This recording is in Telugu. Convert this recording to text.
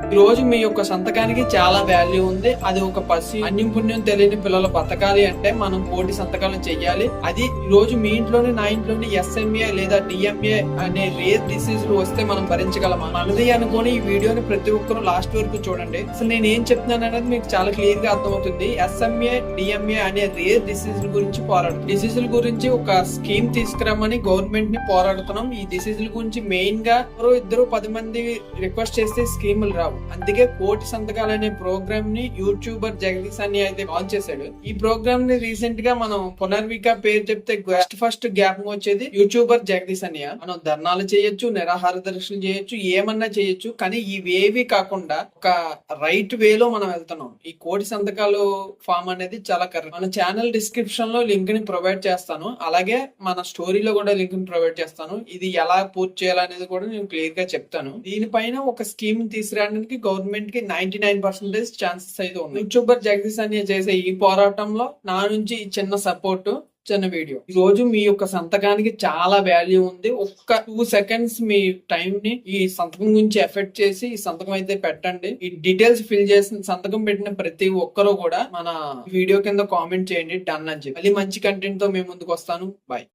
ఈ రోజు మీ యొక్క సంతకానికి చాలా వాల్యూ ఉంది. అది ఒక అన్యం పుణ్యం తెలియని పిల్లలు బతకాలి అంటే మనం కోటి సంతకాలు చెయ్యాలి. అది ఈ రోజు మీ ఇంట్లోనే నా ఇంట్లోనే ఎస్ఎంఏ లేదా డిఎంఏ అనే రేర్ డిసీజులు వస్తే మనం భరించగలమా? మనది అనుకోని ఈ వీడియోని ప్రతి ఒక్కరు లాస్ట్ వరకు చూడండి. అసలు నేను ఏం చెప్తున్నాను అనేది మీకు చాలా క్లియర్ గా అర్థమవుతుంది. ఎస్ఎంఏ డిఎంఏ అనే రేర్ డిసీజుల గురించి డిసీజుల గురించి ఒక స్కీమ్ తీసుకురామని గవర్నమెంట్ ని పోరాడుతున్నాం. ఈ డిసీజుల గురించి మెయిన్ గా ఇద్దరు 10 మంది రిక్వెస్ట్ చేస్తే స్కీములు రావు. అందుకే కోటి సంతకాలు అనే ప్రోగ్రామ్ ని యూట్యూబర్ జగదీష్ అని అయితే లాంచ్ చేశాడు. ఈ ప్రోగ్రామ్ ని రీసెంట్ గా మనం పునర్విక పేరు చెప్తే ఫస్ట్ గ్యాప్ వచ్చేది యూట్యూబర్ జగదీష్ అని. మనం ధర్నాలు చేయొచ్చు, నిరాహార దర్శనం చేయొచ్చు, ఏమన్నా చేయొచ్చు. కానీ ఇవేవి కాకుండా ఒక రైట్ వేలో మనం వెళ్తున్నాం. ఈ కోటి సంతకాలు ఫామ్ అనేది చాలా కరెక్ట్. మన ఛానల్ డిస్క్రిప్షన్ లో లింక్ ని ప్రొవైడ్ చేస్తాను. అలాగే మన స్టోరీలో కూడా లింక్ ని ప్రొవైడ్ చేస్తాను. ఇది ఎలా పూర్తి చేయాలనేది కూడా నేను క్లియర్ గా చెప్తాను. దీనిపైన ఒక స్కీమ్ తీసుకురావడానికి గవర్నమెంట్ కి 99% ఛాన్సెస్ అయితే ఉన్నాయి. యూట్యూబర్ జగదీష్ అని చేసే ఈ పోరాటంలో నా నుంచి చిన్న సపోర్ట్, చిన్న వీడియో. ఈ రోజు మీ యొక్క సంతకానికి చాలా వాల్యూ ఉంది. ఒక్క 2 seconds మీ టైం ని ఈ సంతకం గురించి ఎఫెక్ట్ చేసి ఈ సంతకం అయితే పెట్టండి. ఈ డీటెయిల్స్ ఫిల్ చేసిన సంతకం పెట్టిన ప్రతి ఒక్కరు కూడా మన వీడియో కింద కామెంట్ చేయండి డన్ అని చెప్పి. మళ్ళీ మంచి కంటెంట్ తో మేము ముందుకు వస్తాను. బాయ్.